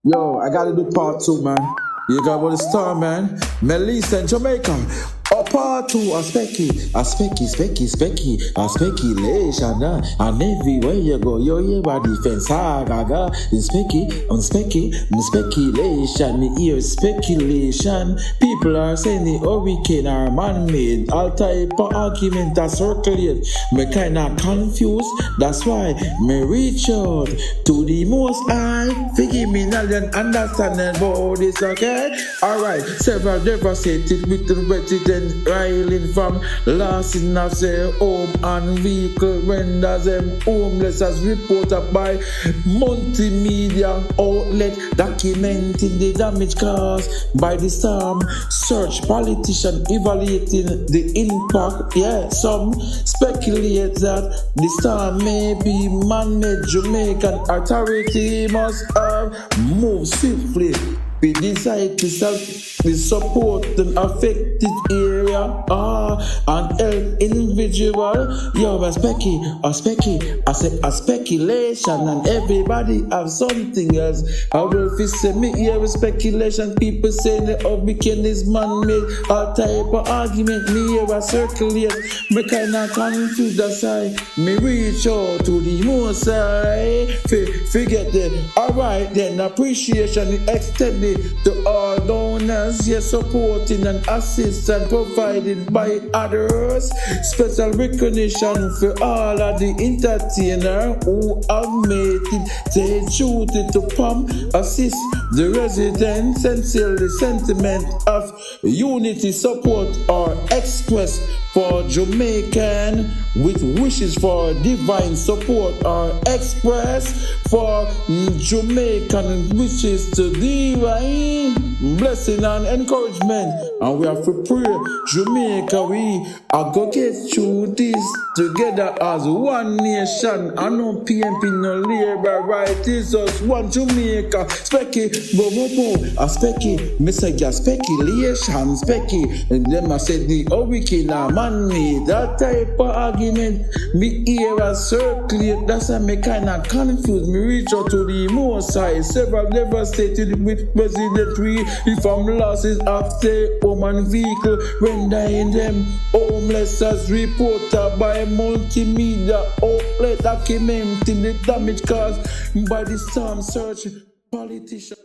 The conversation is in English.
Yo, I gotta do part two, man. You got what the star, man. Melissa Jamaica. Oh, part two, a speculation, and everywhere you go, yo, yeah, by defense, gaga, speculation, me hear speculation. People are saying the hurricane are man-made, all type of argument that circulate, me kinda confused, that's why me reach out to the most high, forgive me now and understanding about this, okay? Alright, several devastated with the resident riling from losing of their home and vehicle renders them homeless as reported by multimedia outlet documenting the damage caused by the storm. Search politician evaluating the impact. Yeah, some speculate that the storm may be man-made. Jamaican authority must have moved swiftly. We decide to support the affected area and help individual. Yo, a speculation, and everybody have something else. I will say me hear speculation. People saying the hurricane is man-made. All type of argument me hear a circulate. Me kinda confused. That's why me reach out to the most high. Forget them. Alright then, appreciation extended to all donors, yes, supporting and assistance provided by others. Special recognition for all of the entertainers who have made it their duty to pump, assist the residents and seal the sentiment of unity, support or express for Jamaican with wishes for divine support or express for Jamaican wishes to divine blessing and encouragement. And we have to pray Jamaica, we are going to get through this together as one nation. I know PMP no labor right, is us one Jamaica. Speculation, and them I said the hurricane man-made. That type of argument me hear a circulate. That's why me kinda confused. Me reach out to the most high. Several devastated with President Tree. If I'm lost is after home and vehicle, rendering them homeless as reported by multimedia outlet documenting the damage caused by the storm. Search politician.